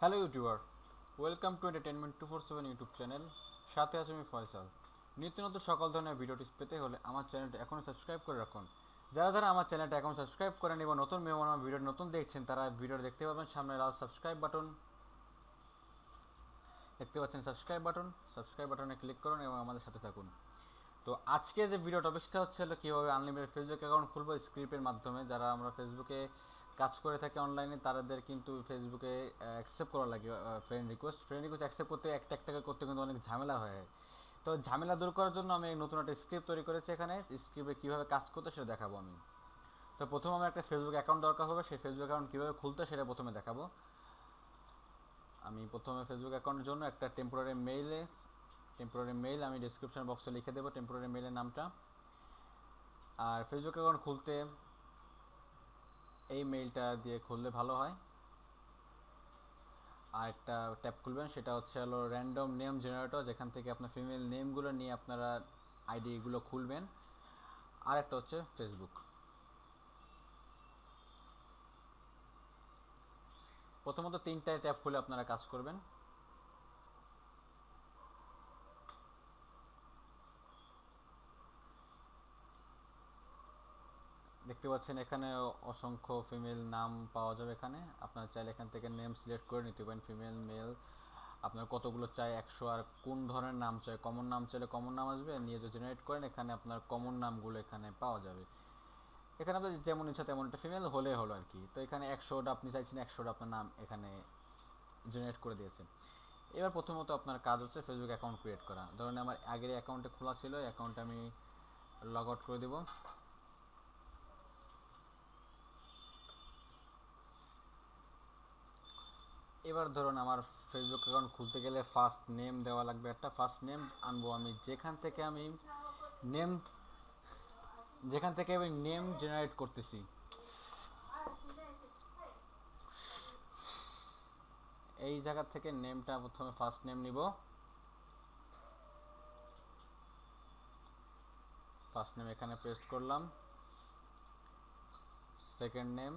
Hello YouTuber, welcome to entertainment 247 YouTube channel. সাথে আছি আমি ফয়সাল। নিত্য নতুন সকল ধরনের ভিডিও টিপস পেতে হলে আমার চ্যানেলটা এখনও সাবস্ক্রাইব করে রাখুন। যারা যারা আমার চ্যানেলটা এখন সাবস্ক্রাইব করেন এবং নতুন মেহমান আমার ভিডিও নতুন দেখছেন, তারা ভিডিও দেখতে পাবেন সামনে লাল সাবস্ক্রাইব বাটন দেখতে পাচ্ছেন। সাবস্ক্রাইব বাটনে ক্লিক করুন এবং আমাদের সাথে থাকুন। তো আজকে যে ভিডিও টপিকসটা হচ্ছে হলো কীভাবে আনলিমিটেড ফেসবুক অ্যাকাউন্ট খুলবো স্ক্রিপ্টের মাধ্যমে। যারা আমরা ফেসবুকে কাজ করে থাকি অনলাইনে, তাদের কিন্তু ফেসবুকে অ্যাকসেপ্ট করা লাগে ফ্রেন্ড রিকোয়েস্ট অ্যাকসেপ্ট করতে একটা একটা করতে কিন্তু অনেক ঝামেলা হয়। তো ঝামেলা দূর করার জন্য আমি নতুন একটা স্ক্রিপ্ট তৈরি করেছি। এখানে স্ক্রিপ্টে কীভাবে কাজ করতে সেটা দেখাবো আমি। তো প্রথমে আমার একটা ফেসবুক অ্যাকাউন্ট দরকার হবে। সেই ফেসবুক অ্যাকাউন্ট কীভাবে খুলতে সেটা প্রথমে দেখাবো। আমি প্রথমে ফেসবুক অ্যাকাউন্টের জন্য একটা টেম্পোরারি মেইল আমি ডিসক্রিপশন বক্সে লিখে দেবো টেম্পোরারি মেইলের নামটা। আর ফেসবুক অ্যাকাউন্ট খুলতে এই মেইলটা দিয়ে খুললে ভালো হয়। আর একটা ট্যাব খুলবেন, সেটা হচ্ছে হলো র্যান্ডম নেম জেনারেটর, যেখান থেকে আপনার ফিমেল নেমগুলো নিয়ে আপনারা আইডিগুলো খুলবেন। আর একটা হচ্ছে ফেসবুক। প্রথমত তিনটায় ট্যাব খুলে আপনারা কাজ করবেন। দেখতে পাচ্ছেন এখানে অসংখ্য ফিমেল নাম পাওয়া যাবে। এখানে আপনারা চাইলে এখান থেকে নেম সিলেক্ট করে নিতে পারেন, ফিমেল মেল আপনার কতগুলো চাই 100। আর কোন ধরনের নাম চাই, কমন নাম চাইলে কমন নাম আসবে, নিয়ে যে জেনারেট করেন এখানে আপনার কমন নামগুলো এখানে পাওয়া যাবে। এখানে আপনার যেমন ইচ্ছা তেমন একটা ফিমেল হলে হলো আর কি। তো এখানে 100টা আপনি চাইছেন, 100টা আপনার নাম এখানে জেনারেট করে দিয়েছে। এবার প্রথমত আপনার কাজ হচ্ছে ফেসবুক অ্যাকাউন্ট ক্রিয়েট করা। ধরুন আমার আগের অ্যাকাউন্টে খোলা ছিল, অ্যাকাউন্টে আমি লগ আউট করে দেবো। এবার ধরুন আমার ফেসবুক অ্যাকাউন্ট খুলতে গেলে ফার্স্ট নেম দেওয়া লাগবে। একটা ফার্স্ট নেম আনবো আমি নেম যেখান থেকে আমি নেম জেনারেট করতেছি। এই জায়গা থেকে নেমটা প্রথমে ফার্স্ট নেম নিব। ফার্স্ট নেম এখানে পেস্ট করলাম। সেকেন্ড নেম,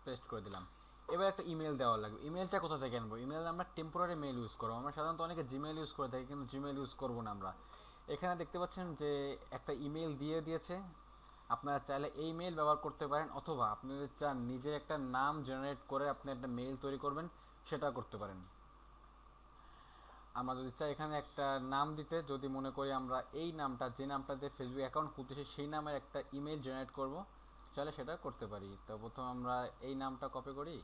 পেস্ট করে দিলাম। এবার একটা ইমেল দেওয়া লাগবে। ইমেলটা কোথা থেকে আনবো? ইমেল আমরা টেম্পোরারি মেল ইউজ করবো। আমরা সাধারণত অনেকে জিমেল ইউজ করে থাকি, কিন্তু জিমেল ইউজ করবো না আমরা। এখানে দেখতে পাচ্ছেন যে একটা ইমেল দিয়ে দিয়েছে। আপনারা চাইলে এই মেল ব্যবহার করতে পারেন, অথবা আপনাদের চান নিজে একটা নাম জেনারেট করে আপনি একটা মেল তৈরি করবেন, সেটা করতে পারেন। আমরা যদি চাই এখানে একটা নাম দিতে, যদি মনে করি আমরা এই নামটা, যে নামটা দিয়ে ফেসবুক অ্যাকাউন্ট খুলতেছি সেই নামের একটা ইমেল জেনারেট করব, চাইলে সেটা করতে পারি। তো প্রথম আমরা এই নামটা কপি করি,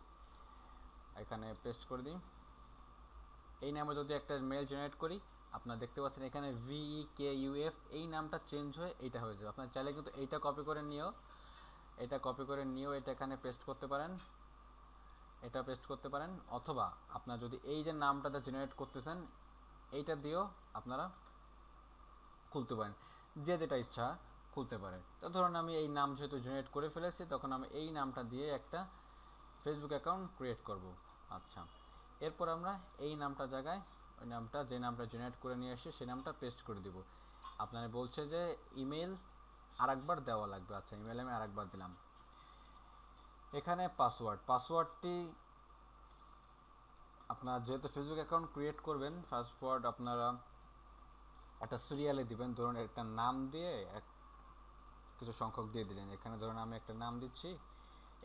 এখানে পেস্ট করে দিই। এই নামে যদি একটা মেল জেনারেট করি, আপনারা দেখতে পাচ্ছেন এখানে VEKUF এই নামটা চেঞ্জ হয়ে এইটা হয়ে যাবে। আপনার চাইলে কিন্তু এইটা কপি করে নিয়েও এটা এখানে পেস্ট করতে পারেন, অথবা আপনার যদি এই যে নামটাতে জেনারেট করতেছেন এইটা দিয়েও আপনারা খুলতে পারেন, যে যেটা ইচ্ছা খুলতে পারে। তো ধরুন আমি এই নাম যেহেতু জেনারেট করে ফেলেছি, তখন আমি এই নামটা দিয়ে একটা ফেসবুক অ্যাকাউন্ট ক্রিয়েট করব। আচ্ছা, এরপর আমরা এই নামটা জায়গায় ওই নামটা, যে নামটা জেনারেট করে নিয়ে এসে সেই নামটা পেস্ট করে দিব। আপনারা বলছে যে ইমেল আরেকবার দেওয়া লাগবে। আচ্ছা, ইমেল আমি আরেকবার দিলাম। এখানে পাসওয়ার্ডটি আপনারা যেহেতু ফেসবুক অ্যাকাউন্ট ক্রিয়েট করবেন, পাসওয়ার্ড আপনারা একটা সিরিয়ালে দিবেন। ধরুন একটা নাম দিয়ে কিছু সংখ্যক দিয়ে দিলেন। এখানে ধরুন আমি একটা নাম দিচ্ছি,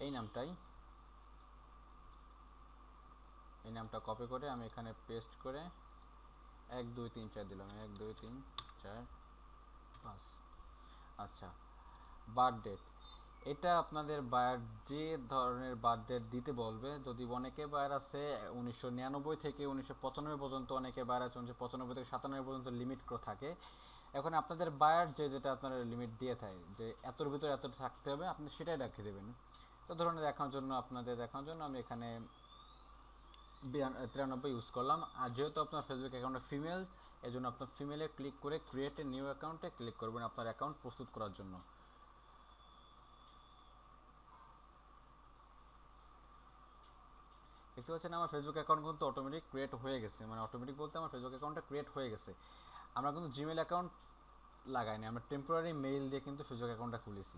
এই নামটা কপি করে আমি এখানে পেস্ট করে 1 2 3 4 দিলাম, 1 2 3 4 5। আচ্ছা, বার্থ ডেট, এটা আপনাদের বায়ার যে ধরনের বার্থ ডেট দিতে বলবে। যদি অনেকে বায়ার আছে 1999 থেকে 1995 পর্যন্ত, অনেকে বায়ার আছে 1995 থেকে 97 পর্যন্ত লিমিট থাকে। এখন আপনাদের বায়ার যেটা আপনারা লিমিট দিয়ে থাকে যে এতর ভিতরে এত থাকতে হবে, আপনি সেটাই রেখে দেবেন। তো ধরুন আপনাদের দেখানোর জন্য আমি এখানে 93 ইউজ করলাম। আর যেহেতু আপনার ফেসবুক অ্যাকাউন্টে ফিমেল, এই জন্য আপনার ফিমেলে ক্লিক করে ক্রিয়েট এ নিউ অ্যাকাউন্টে ক্লিক করবেন আপনার অ্যাকাউন্ট প্রস্তুত করার জন্য। দেখতে পাচ্ছেন আমার ফেসবুক অ্যাকাউন্ট কিন্তু অটোমেটিক ক্রিয়েট হয়ে গেছে। মানে অটোমেটিক বলতে আমার ফেসবুক অ্যাকাউন্টটা ক্রিয়েট হয়ে গেছে। আমরা কিন্তু জিমেল অ্যাকাউন্ট লাগাইনি, আমরা টেম্পোরারি মেইল দিয়ে কিন্তু ফেসবুক অ্যাকাউন্টটা খুলেছি।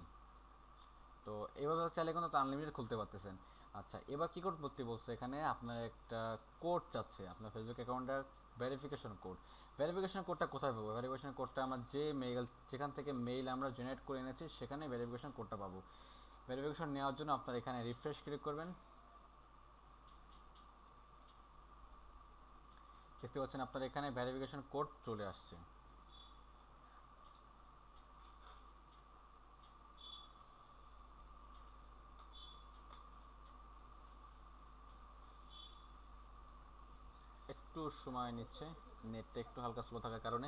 তো এভাবে চাইলে কিন্তু আনলিমিটেড খুলতে পারতেছেন। আচ্ছা, এবার কী করতে বলছে এখানে, আপনার একটা কোড চাচ্ছে আপনার ফেসবুক অ্যাকাউন্টের ভেরিফিকেশন কোড। ভেরিফিকেশন কোডটা কোথায় পাবো? ভেরিফিকেশন কোডটা আমার যেখান থেকে মেইল আমরা জেনারেট করে এনেছি সেখানে ভেরিফিকেশন কোডটা পাবো। ভেরিফিকেশন নেওয়ার জন্য আপনার এখানে রিফ্রেশ ক্লিক করবেন। দেখতে পাচ্ছেন আপনার এখানে ভেরিফিকেশন কোড চলে আসছে। একটু সময় নিচ্ছে, নেটটা একটু হালকা স্লো থাকার কারণে।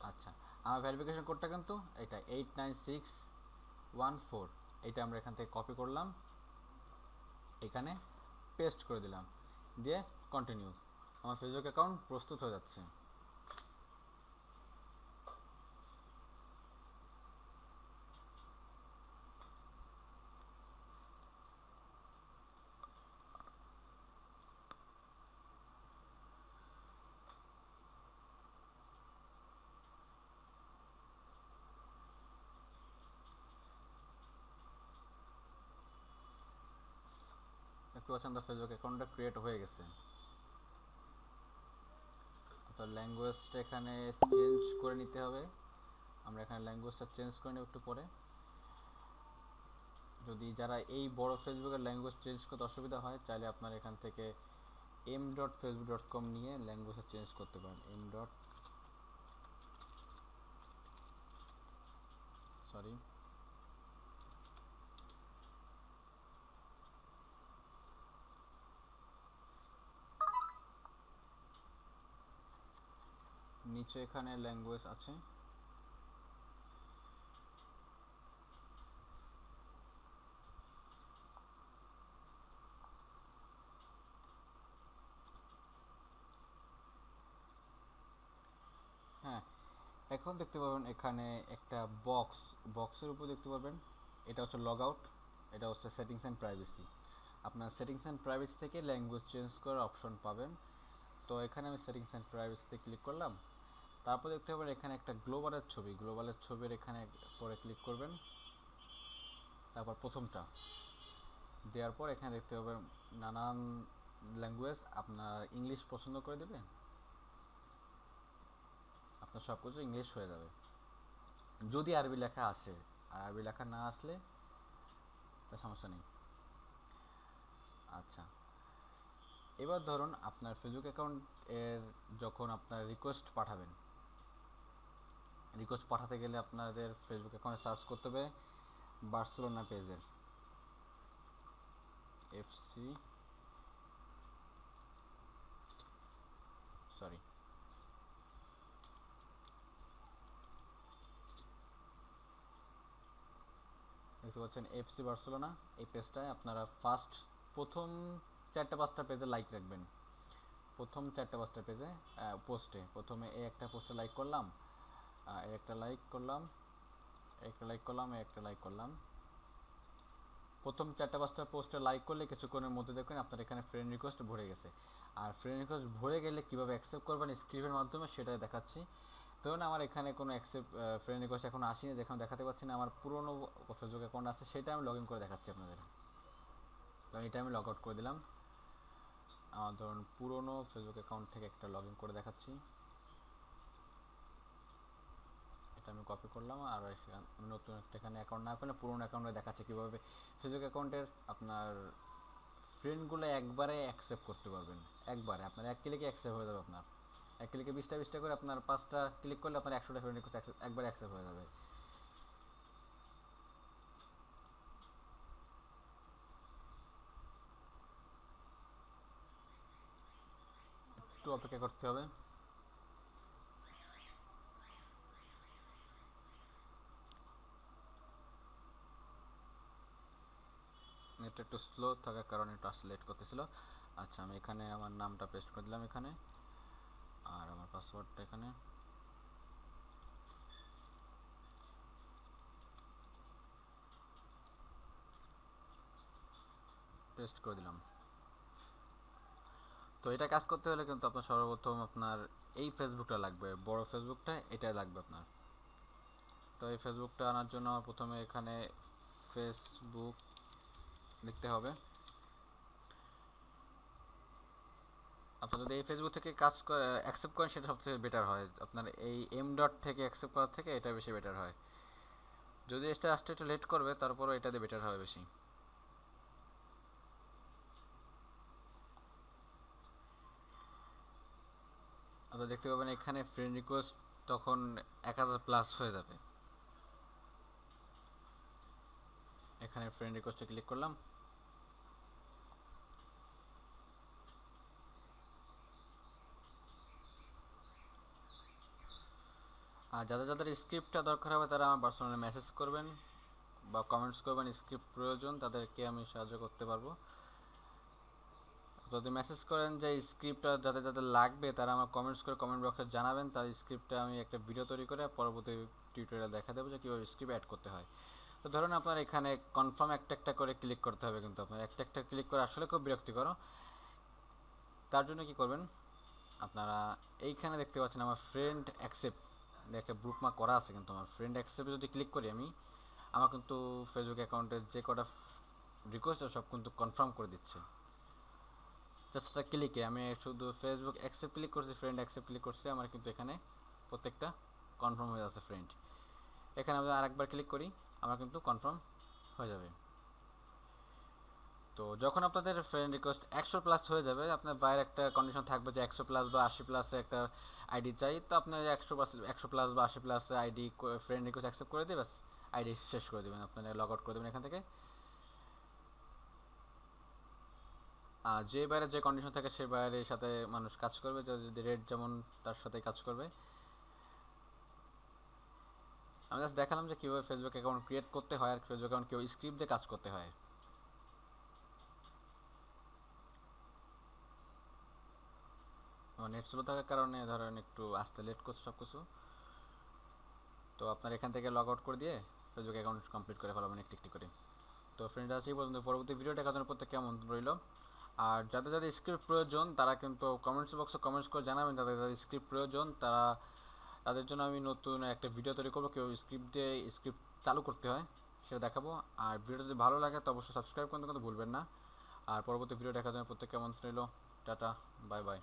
আচ্ছা, আমার ভেরিফিকেশন কোডটা কিন্তু এটা 89614, এটা আমরা এখান থেকে কপি করলাম, এখানে পেস্ট করে দিলাম, দিয়ে কন্টিনিউ। আমার ফেসবুক অ্যাকাউন্ট প্রস্তুত হয়ে যাচ্ছে। দেখতে পাচ্ছেন তো ফেসবুক অ্যাকাউন্টটা ক্রিয়েট হয়ে গেছে। তো ল্যাঙ্গুয়েজটা এখানে চেঞ্জ করে নিতে হবে, আমরা এখানে ল্যাঙ্গুয়েজটা চেঞ্জ করে নেব একটু পরে। যদি যারা এই বড় ফেসবুকের ল্যাঙ্গুয়েজ চেঞ্জ করতে অসুবিধা হয়, চাইলে আপনার এখান থেকে m.facebook.com নিয়ে ল্যাঙ্গুয়েজটা চেঞ্জ করতে পারেন। সরি, নিচে এখানে ল্যাঙ্গুয়েজ আছে, হ্যাঁ। এখন দেখতে পাবেন এখানে একটা বক্সের উপর দেখতে পাবেন, এটা হচ্ছে লগ আউট, এটা হচ্ছে সেটিংস অ্যান্ড প্রাইভেসি। আপনার সেটিংস অ্যান্ড প্রাইভেসি থেকে ল্যাঙ্গুয়েজ চেঞ্জ করার অপশন পাবেন। তো এখানে আমি সেটিংস অ্যান্ড প্রাইভেসিতে ক্লিক করলাম। তারপর দেখতে পাবেন এখানে একটা গ্লোবালের ছবির এখানে পরে ক্লিক করবেন। তারপর প্রথমটা দেওয়ার পর এখানে দেখতে পাবেন নানান ল্যাঙ্গুয়েজ, আপনার ইংলিশ পছন্দ করে দেবেন, আপনার সব কিছু ইংলিশ হয়ে যাবে। যদি আরবি লেখা আসে, আর আরবি লেখা না আসলে সমস্যা নেই। আচ্ছা, এবার ধরুন আপনার ফেসবুক অ্যাকাউন্ট এর যখন আপনার রিকোয়েস্ট পাঠাতে গেলে আপনাদের ফেসবুক অ্যাকাউন্টে সার্চ করতে হবে বার্সেলোনা পেজের এফসি, সরি, দেখতে পাচ্ছেন এফসি বার্সেলোনা। এই পেজটায় আপনারা প্রথম 4-5টা পেজে লাইক রাখবেন। প্রথম 4-5টা পেজে পোস্টে প্রথমে এই একটা পোস্টে লাইক করলাম, একটা লাইক করলাম, একটা লাইক করলাম, একটা লাইক করলাম। প্রথম 4-5টা পোস্টে লাইক করলে কিছুক্ষণের মধ্যে দেখবেন আপনার এখানে ফ্রেন্ড রিকোয়েস্ট ভরে গেছে। আর ফ্রেন্ড রিকোয়েস্ট ভরে গেলে কীভাবে অ্যাকসেপ্ট করবেন স্ক্রিপ্টের মাধ্যমে সেটাই দেখাচ্ছি। ধরুন আমার এখানে কোনো ফ্রেন্ড রিকোয়েস্ট এখন আসেনি, যেখানে দেখাতে পাচ্ছি না, আমার পুরনো ফেসবুক অ্যাকাউন্ট আছে, সেটা আমি লগ ইন করে দেখাচ্ছি আপনাদের। তো এটা আমি লগ আউট করে দিলাম। আমার ধরুন পুরনো ফেসবুক অ্যাকাউন্ট থেকে একটা লগ ইন করে দেখাচ্ছি, এটা আমি কপি করলাম। আর নতুন একটা এখানে অ্যাকাউন্ট না করলে পুরনো অ্যাকাউন্টে দেখাচ্ছে কীভাবে ফেসবুক অ্যাকাউন্টের আপনার ফ্রেন্ডগুলো একবারে অ্যাকসেপ্ট করতে পারবেন। একবারে আপনার এক ক্লিকে অ্যাকসেপ্ট হয়ে যাবে। আপনার এক ক্লিকে 20টা করে আপনার 5টা ক্লিক করলে আপনার 100টা ফ্রেন্ড রিকোয়েস্ট একবারে অ্যাকসেপ্ট হয়ে যাবে। একটু অপেক্ষা করতে হবে। নেটটা একটু স্লো থাকার কারণে একটু আসলে লেট করতেছিল। আচ্ছা, আমি এখানে আমার নামটা পেস্ট করে দিলাম এখানে, আর আমার পাসওয়ার্ডটা এখানে পেস্ট করে দিলাম। তো এটা কাজ করতে হলে কিন্তু আপনার সর্বপ্রথম আপনার এই ফেসবুকটা লাগবে, বড় ফেসবুকটা এটাই লাগবে আপনার। তো এই ফেসবুকটা আনার জন্য প্রথমে এখানে ফেসবুক লিখতে হবে। আপনার যদি এই ফেসবুক থেকে কাজ অ্যাকসেপ্ট করেন সেটা সবচেয়ে বেটার হয়, আপনার এই এম ডট থেকে অ্যাকসেপ্ট করার থেকে এটা বেশি বেটার হয়। যদি এটা আসতে একটু লেট করবে তারপরও এটাতে বেটার হবে বেশি। আপনারা দেখতে পাবেন এখানে ফ্রেন্ড রিকোয়েস্ট তখন 1000+ হয়ে যাবে। এখানে ফ্রেন্ড রিকোয়েস্টে ক্লিক করলাম। আর যাদের যাদের স্ক্রিপ্টটা দরকার হবে তারা আমার পার্সোনালি মেসেজ করবেন বা কমেন্টস করবেন, স্ক্রিপ্ট প্রয়োজন তাদেরকে আমি সাহায্য করতে পারবো। যদি মেসেজ করেন যে স্ক্রিপ্টটা যাদের যাদের লাগবে তারা আমার কমেন্টস করে কমেন্ট বক্সে জানাবেন, তার স্ক্রিপ্টটা আমি একটা ভিডিও তৈরি করে পরবর্তী টিউটোরিয়াল দেখা দেবো যে কীভাবে স্ক্রিপ্ট অ্যাড করতে হয়। তো ধরুন আপনার এখানে কনফার্ম একটা একটা করে ক্লিক করতে হবে, কিন্তু আপনার একটা একটা ক্লিক করে আসলে খুব বিরক্তিকর। তার জন্য কি করবেন, আপনারা এইখানে দেখতে পাচ্ছেন আমার ফ্রেন্ড অ্যাকসেপ্ট একটা বুকমার্ক করা আছে, কিন্তু আমার ফ্রেন্ড অ্যাকসেপ্টে যদি ক্লিক করি আমি, আমার কিন্তু ফেসবুক অ্যাকাউন্টের যে কটা রিকোয়েস্ট সব কিন্তু কনফার্ম করে দিচ্ছে। জাস্ট একটা ক্লিকে আমি শুধু ফেসবুক অ্যাকসেপ্ট ক্লিক করছি, ফ্রেন্ড অ্যাকসেপ্ট ক্লিক করছি, আমার কিন্তু এখানে প্রত্যেকটা কনফার্ম হয়ে যাচ্ছে ফ্রেন্ড। এখানে আমি আরেকবার ক্লিক করি, আমার কিন্তু কনফার্ম হয়ে যাবে। তো যখন আপনাদের ফ্রেন্ড রিকোয়েস্ট 100+ হয়ে যাবে, আপনার বাইরে একটা কন্ডিশন থাকবে যে 100+ বা 80+ একটা আইডি চাই, তো আপনার 100+ বা 80+ আইডি ফ্রেন্ড রিকোয়েস্ট অ্যাকসেপ্ট করে দিয়ে বাস আইডি শেষ করে দেবেন, আপনারা লগ আউট করে দেবেন এখান থেকে। আর যে বাইরে যে কন্ডিশন থাকে সে বাইরের সাথে মানুষ কাজ করবে, যদি রেড যেমন তার সাথে কাজ করবে। আমি জাস্ট দেখালাম যে কীভাবে ফেসবুক অ্যাকাউন্ট ক্রিয়েট করতে হয় আর ফেসবুক অ্যাকাউন্ট কেউ স্ক্রিপ্ট দিয়ে কাজ করতে হয়। আমার নেট স্লো থাকার কারণে ধরেন একটু আসতে লেট করছে সব কিছু। তো আপনার এখান থেকে লগ আউট করে দিয়ে ফেসবুক অ্যাকাউন্ট কমপ্লিট করে ফেলাবেন একটি একটি করে। তো ফ্রেন্ড আছে এই পর্যন্ত, পরবর্তী ভিডিও দেখার জন্য প্রত্যেককে আমন্ত্রণ রইল। আর যাদের যাদের স্ক্রিপ্ট প্রয়োজন তারা কিন্তু কমেন্টস বক্সে কমেন্টস করে জানাবেন, যাদের যাদের স্ক্রিপ্ট প্রয়োজন তারা, তাদের জন্য আমি নতুন একটা ভিডিও তৈরি করবো, কেউ স্ক্রিপ্ট দিয়ে স্ক্রিপ্ট চালু করতে হয় সেটা দেখাবো। আর ভিডিও যদি ভালো লাগে তো অবশ্যই সাবস্ক্রাইব করতে কিন্তু ভুলবেন না। আর পরবর্তী ভিডিও দেখার জন্য প্রত্যেককে আমন্ত্রণ রইল। Tata, bye bye.